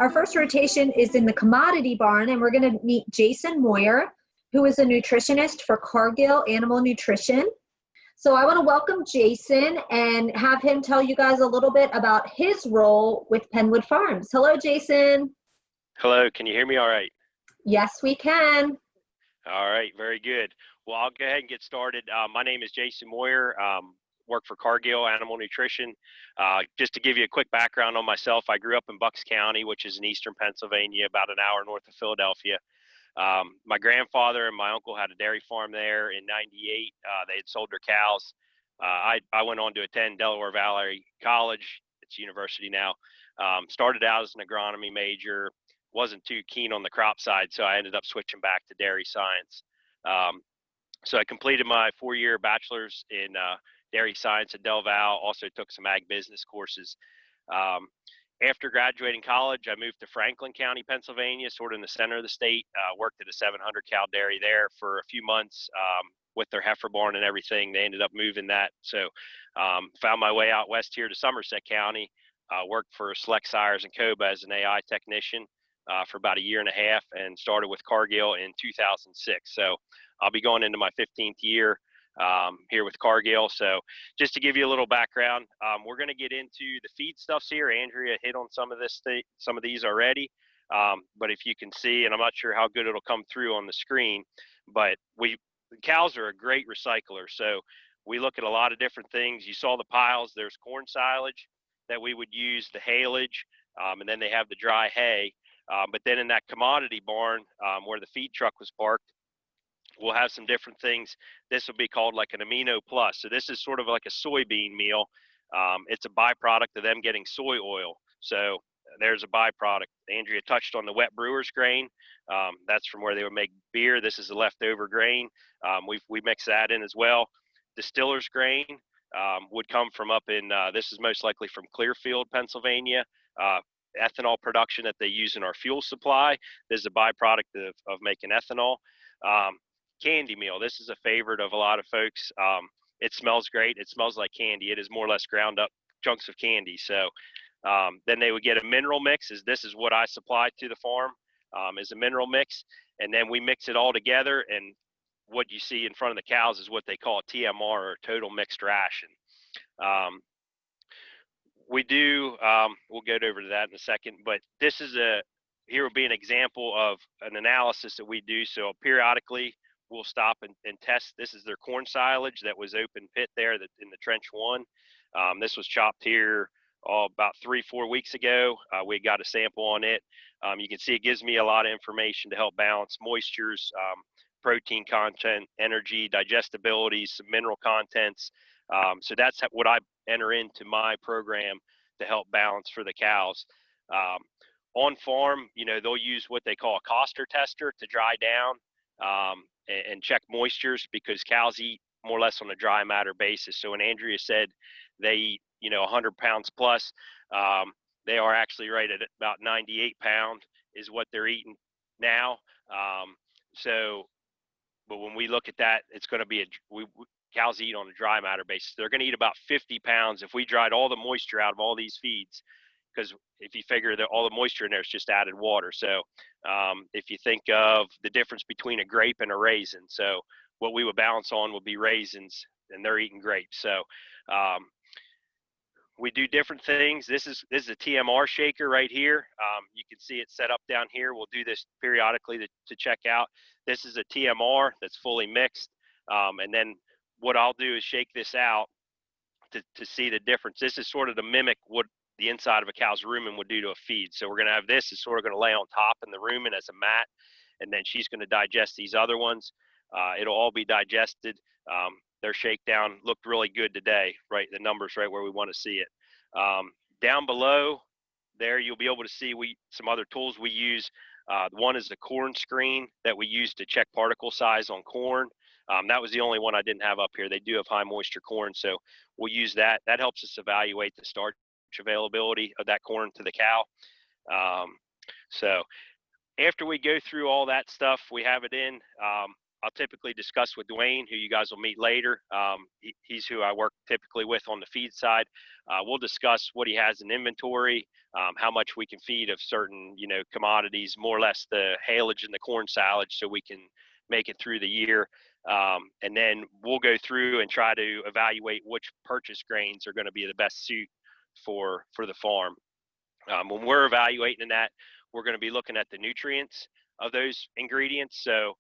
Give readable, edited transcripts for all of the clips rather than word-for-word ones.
Our first rotation is in the commodity barn, and we're going to meet Jason Moyer, who is a nutritionist for Cargill Animal Nutrition. So I want to welcome Jason and have him tell you guys a little bit about his role with Pennwood Farms. Hello, Jason. Hello, can you hear me all right? Yes, we can. All right, very good. Well, I'll go ahead and get started. My name is Jason Moyer, work for Cargill Animal Nutrition. Just to give you a quick background on myself, I grew up in Bucks County, which is in eastern Pennsylvania, about an hour north of Philadelphia. My grandfather and my uncle had a dairy farm there in '98. They had sold their cows. I went on to attend Delaware Valley College. It's university now. Started out as an agronomy major. Wasn't too keen on the crop side, so I ended up switching back to dairy science. So I completed my 4-year bachelor's in dairy science at Del Val. Also took some ag business courses. After graduating college, I moved to Franklin County, Pennsylvania, sort of in the center of the state. Worked at a 700 cow dairy there for a few months with their heifer barn and everything. They ended up moving that. So found my way out west here to Somerset County. Worked for Select Sires and Coba as an AI technician for about 1.5 years and started with Cargill in 2006. So I'll be going into my 15th year here with Cargill. So just to give you a little background, we're going to get into the feed stuffs here. Andrea hit on some of these already, but if you can see, and I'm not sure how good it'll come through on the screen, but cows are a great recycler. So we look at a lot of different things. You saw the piles. There's corn silage that we would use, the haylage, and then they have the dry hay. But then in that commodity barn where the feed truck was parked, we'll have some different things. This will be called like an amino plus. So this is sort of like a soybean meal. It's a byproduct of them getting soy oil. So there's a byproduct. Andrea touched on the wet brewer's grain. That's from where they would make beer. This is the leftover grain. We mix that in as well. Distiller's grain would come from up in, this is most likely from Clearfield, Pennsylvania. Ethanol production that they use in our fuel supply. This is a byproduct of making ethanol. Candy meal. This is a favorite of a lot of folks. It smells great. It smells like candy. It is more or less ground up chunks of candy. So then they would get a mineral mix. This is what I supply to the farm is a mineral mix. And then we mix it all together. And what you see in front of the cows is what they call a TMR, or total mixed ration. We'll get over to that in a second, but here will be an example of an analysis that we do. So periodically we'll stop and test. This is their corn silage that was open pit there in the trench 1. This was chopped here about 3-4 weeks ago. We got a sample on it. You can see it gives me a lot of information to help balance moistures, protein content, energy, digestibility, some mineral contents. So that's what I enter into my program to help balance for the cows. On farm, they'll use what they call a Coster tester to dry down and check moistures, because cows eat more or less on a dry matter basis. So when Andrea said they eat, 100 pounds plus, they are actually right at about 98 pounds is what they're eating now. But when we look at that, it's going to be cows eat on a dry matter basis. They're going to eat about 50 pounds if we dried all the moisture out of all these feeds, because if you figure that all the moisture in there is just added water. So if you think of the difference between a grape and a raisin, so what we would balance on would be raisins, and they're eating grapes. So we do different things. This is a TMR shaker right here. You can see it set up down here. We'll do this periodically to check out. This is a TMR that's fully mixed. And then what I'll do is shake this out to see the difference. This is sort of to mimic what the inside of a cow's rumen would do to a feed. So we're going to have this is sort of going to lay on top in the rumen as a mat, and then she's going to digest these other ones. It'll all be digested. Their shakedown looked really good today, right? The numbers right where we want to see it. Down below there, you'll be able to see some other tools we use. One is the corn screen that we use to check particle size on corn. That was the only one I didn't have up here. They do have high moisture corn, so we'll use that. That helps us evaluate the starch availability of that corn to the cow. So after we go through all that stuff, we have it in. I'll typically discuss with Dwayne, who you guys will meet later. He's who I work typically with on the feed side. We'll discuss what he has in inventory, how much we can feed of certain, commodities, more or less the haylage and the corn silage, so we can make it through the year. And then we'll go through and try to evaluate which purchase grains are going to be the best suit for the farm. When we're evaluating that, we're going to be looking at the nutrients of those ingredients. So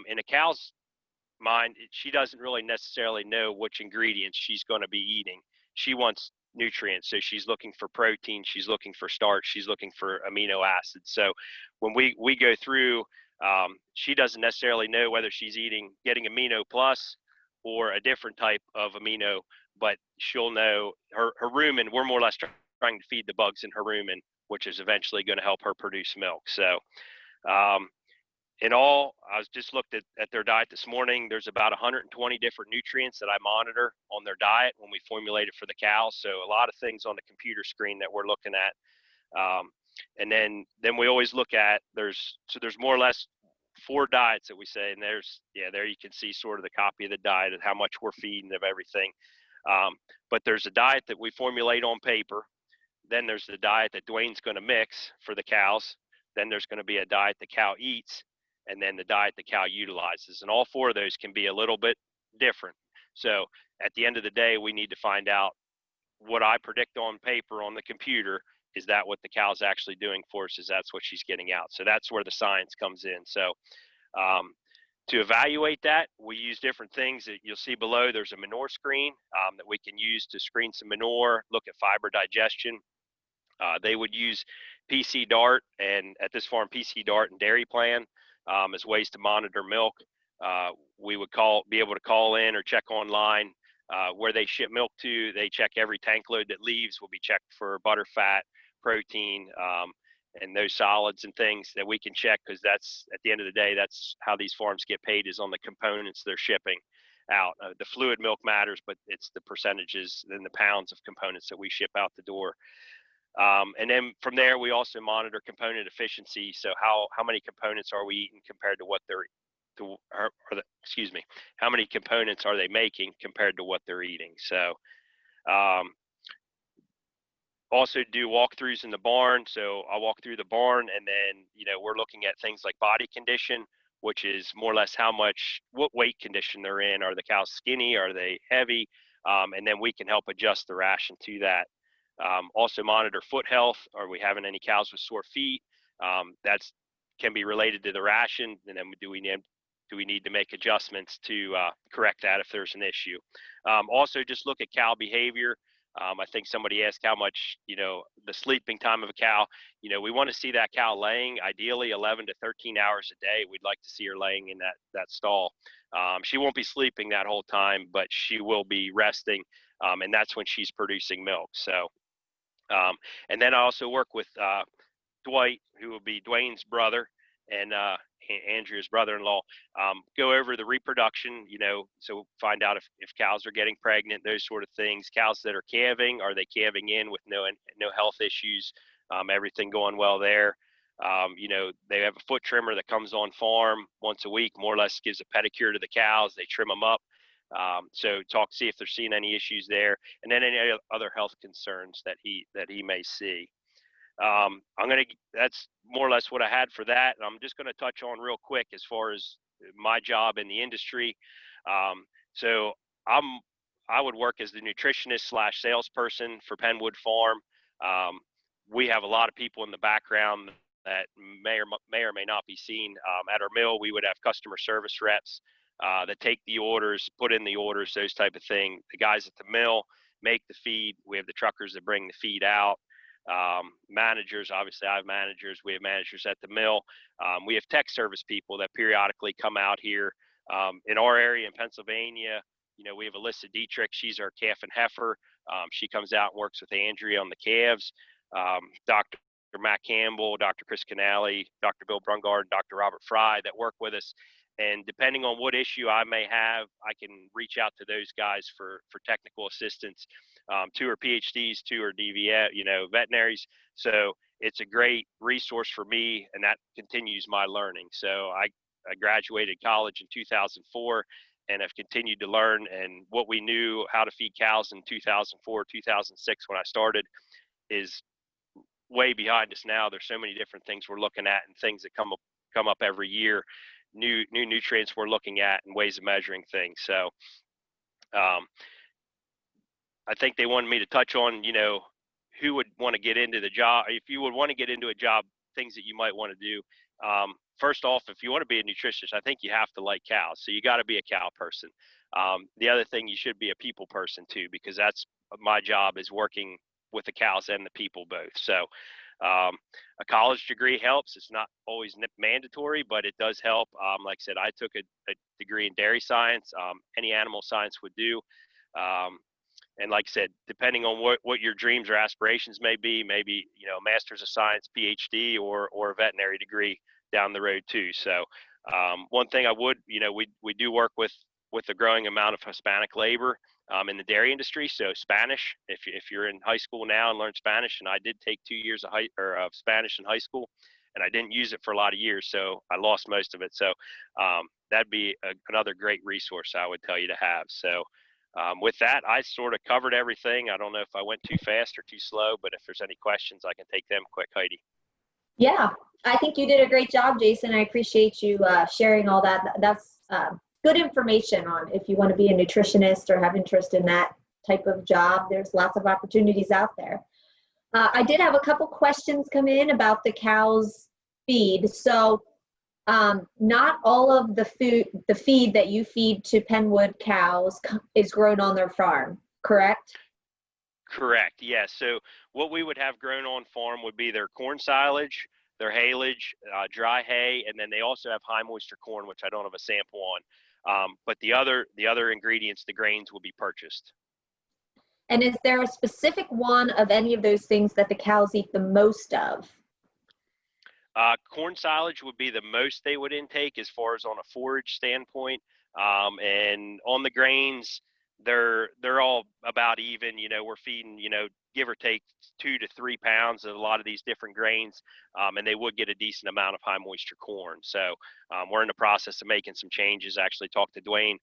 in a cow's mind, she doesn't really necessarily know which ingredients she's going to be eating. She wants nutrients. So she's looking for protein, she's looking for starch, she's looking for amino acids. So when we go through, she doesn't necessarily know whether she's getting amino plus or a different type of amino, but she'll know her rumen. We're more or less trying to feed the bugs in her rumen, which is eventually going to help her produce milk. So in all, I was just looked at their diet this morning. There's about 120 different nutrients that I monitor on their diet when we formulate it for the cows. So a lot of things on the computer screen that we're looking at. And then we always look at, there's more or less 4 diets that we say, and there you can see sort of the copy of the diet and how much we're feeding of everything. But there's a diet that we formulate on paper. Then there's the diet that Dwayne's going to mix for the cows. Then there's going to be a diet the cow eats, and then the diet the cow utilizes. And all 4 of those can be a little bit different. So at the end of the day, we need to find out what I predict on paper on the computer. Is that what the cow's actually doing for us? Is that's what she's getting out? So that's where the science comes in. So to evaluate that, we use different things that you'll see below. There's a manure screen that we can use to screen some manure, look at fiber digestion. They would use PC Dart, and at this farm, PC Dart and Dairy Plan as ways to monitor milk. We would be able to call in or check online where they ship milk to. They check every tank load that leaves. Will be checked for butter, fat, protein, and those solids and things that we can check, because that's, at the end of the day, that's how these farms get paid, is on the components they're shipping out. The fluid milk matters, but it's the percentages and the pounds of components that we ship out the door. And then from there, we also monitor component efficiency. So how many components are we eating compared to what how many components are they making compared to what they're eating? So also do walkthroughs in the barn. So I'll walk through the barn, and then, we're looking at things like body condition, which is more or less what weight condition they're in. Are the cows skinny? Are they heavy? And then we can help adjust the ration to that. Also monitor foot health. Are we having any cows with sore feet? That's can be related to the ration. And then do we need to make adjustments to correct that if there's an issue? Also just look at cow behavior. I think somebody asked how much, the sleeping time of a cow. We want to see that cow laying ideally 11 to 13 hours a day. We'd like to see her laying in that stall. She won't be sleeping that whole time, but she will be resting. And that's when she's producing milk. So, and then I also work with Dwight, who will be Dwayne's brother, and Andrea's brother-in-law. Go over the reproduction, so find out if cows are getting pregnant, those sort of things. Cows that are calving, are they calving in with no health issues? Everything going well there. They have a foot trimmer that comes on farm once a week, more or less gives a pedicure to the cows. They trim them up. So see if they're seeing any issues there, and then any other health concerns that he may see. That's more or less what I had for that. And I'm just going to touch on real quick as far as my job in the industry. So I would work as the nutritionist / salesperson for Pennwood Farm. We have a lot of people in the background that may or may not be seen. At our mill, we would have customer service reps that take the orders, put in the orders, those type of thing. The guys at the mill make the feed. We have the truckers that bring the feed out. Managers, obviously I have managers. We have managers at the mill. We have tech service people that periodically come out here. In our area in Pennsylvania, we have Alyssa Dietrich. She's our calf and heifer. She comes out and works with Andrea on the calves. Dr. Matt Campbell, Dr. Chris Canale, Dr. Bill Brungard, Dr. Robert Fry that work with us. And depending on what issue I may have, I can reach out to those guys for technical assistance. 2 are PhDs, 2 are DVA, veterinaries. So it's a great resource for me, and that continues my learning. So I graduated college in 2004 and have continued to learn. And what we knew how to feed cows in 2004, 2006 when I started is way behind us now. There's so many different things we're looking at and things that come up every year, new nutrients we're looking at and ways of measuring things. So I think they wanted me to touch on, who would want to get into the job. If you would want to get into a job, things that you might want to do. First off, if you want to be a nutritionist, I think you have to like cows. So you got to be a cow person. The other thing, you should be a people person too, because that's my job, is working with the cows and the people both. So a college degree helps. It's not always mandatory, but it does help. Like I said, I took a degree in dairy science. Any animal science would do. And like I said, depending on what your dreams or aspirations may be, maybe, master's of science, PhD, or a veterinary degree down the road too. So one thing I would, we do work with a growing amount of Hispanic labor in the dairy industry. So Spanish, if you're in high school now and learn Spanish, and I did take 2 years of Spanish in high school, and I didn't use it for a lot of years, so I lost most of it. So that'd be another great resource I would tell you to have. So with that, I sort of covered everything. I don't know if I went too fast or too slow, but if there's any questions, I can take them quick, Heidi. Yeah, I think you did a great job, Jason. I appreciate you sharing all that. That's good information on if you want to be a nutritionist or have interest in that type of job. There's lots of opportunities out there. I did have a couple questions come in about the cow's feed. So not all of the feed that you feed to Pennwood cows is grown on their farm, correct? Correct. Yes. So what we would have grown on farm would be their corn silage, their haylage, dry hay, and then they also have high moisture corn, which I don't have a sample on. But the other ingredients, the grains, will be purchased. And is there a specific one of any of those things that the cows eat the most of? Corn silage would be the most they would intake as far as on a forage standpoint. And on the grains, they're all about even. We're feeding, give or take 2 to 3 pounds of a lot of these different grains, and they would get a decent amount of high moisture corn. So we're in the process of making some changes. I actually talked to Dwayne.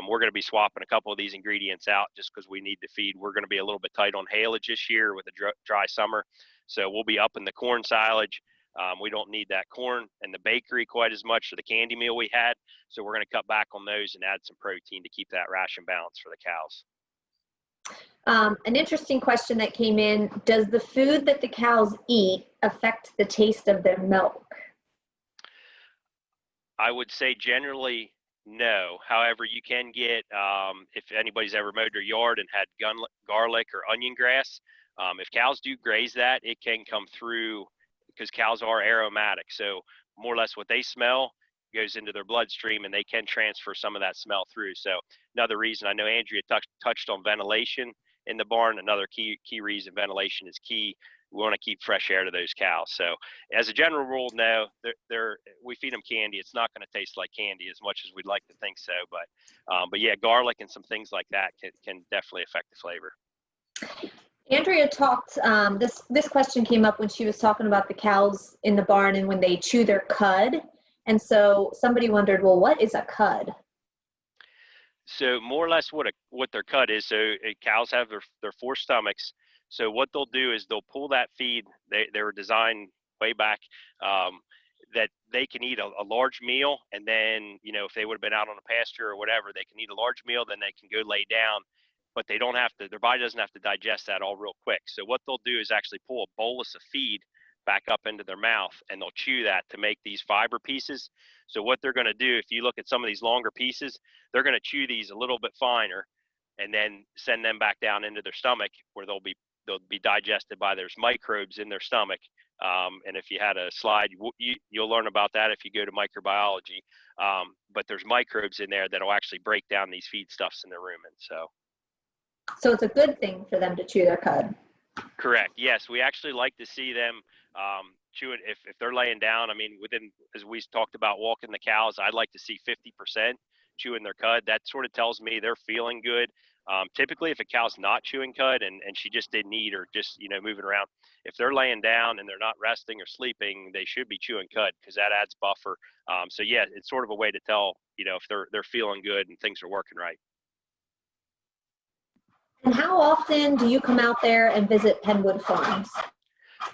We're going to be swapping a couple of these ingredients out just because we need to feed. We're going to be a little bit tight on haylage this year with a dry summer. So we'll be upping the corn silage. We don't need that corn and the bakery quite as much, or the candy meal we had. So we're going to cut back on those and add some protein to keep that ration balance for the cows. An interesting question that came in: does the food that the cows eat affect the taste of their milk? I would say generally no. However, you can get, if anybody's ever mowed their yard and had garlic or onion grass, if cows do graze that, it can come through, because cows are aromatic. So more or less what they smell goes into their bloodstream, and they can transfer some of that smell through. So another reason, I know Andrea touched on ventilation in the barn. Another key reason ventilation is key. We want to keep fresh air to those cows. So as a general rule, no, we feed them candy. It's not going to taste like candy as much as we'd like to think so. But yeah, garlic and some things like that can definitely affect the flavor. Andrea talked, this question came up when she was talking about the cows in the barn and when they chew their cud. And so somebody wondered, well, what is a cud? So more or less what their cud is. So cows have their 4 stomachs. So what they'll do is they'll pull that feed. They were designed way back that they can eat a large meal. And then, if they would have been out on a pasture or whatever, they can eat a large meal, then they can go lay down. But they don't have to, their body doesn't have to digest that all real quick. So what they'll do is actually pull a bolus of feed back up into their mouth, and they'll chew that to make these fiber pieces. So what they're going to do, if you look at some of these longer pieces, they're going to chew these a little bit finer and then send them back down into their stomach, where they'll be digested by, there's microbes in their stomach. And if you had a slide, you'll learn about that if you go to microbiology. But there's microbes in there that'll actually break down these feedstuffs in the rumen. So it's a good thing for them to chew their cud. Correct. Yes, we actually like to see them chew it if they're laying down. I mean, as we talked about walking the cows, I'd like to see 50% chewing their cud. That sort of tells me they're feeling good. Typically, if a cow's not chewing cud and she just didn't eat or just, moving around, if they're laying down and they're not resting or sleeping, they should be chewing cud because that adds buffer. So yeah, it's sort of a way to tell, if they're feeling good and things are working right. And how often do you come out there and visit Pennwood Farms?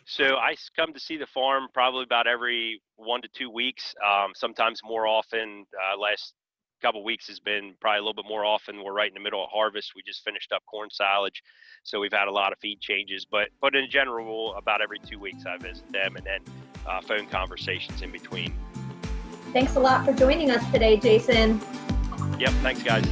So I come to see the farm probably about every 1 to 2 weeks, sometimes more often. Last couple weeks has been probably a little bit more often. We're right in the middle of harvest. We just finished up corn silage, so we've had a lot of feed changes. But in general, about every 2 weeks I visit them, and then phone conversations in between. Thanks a lot for joining us today, Jason. Yep, thanks guys.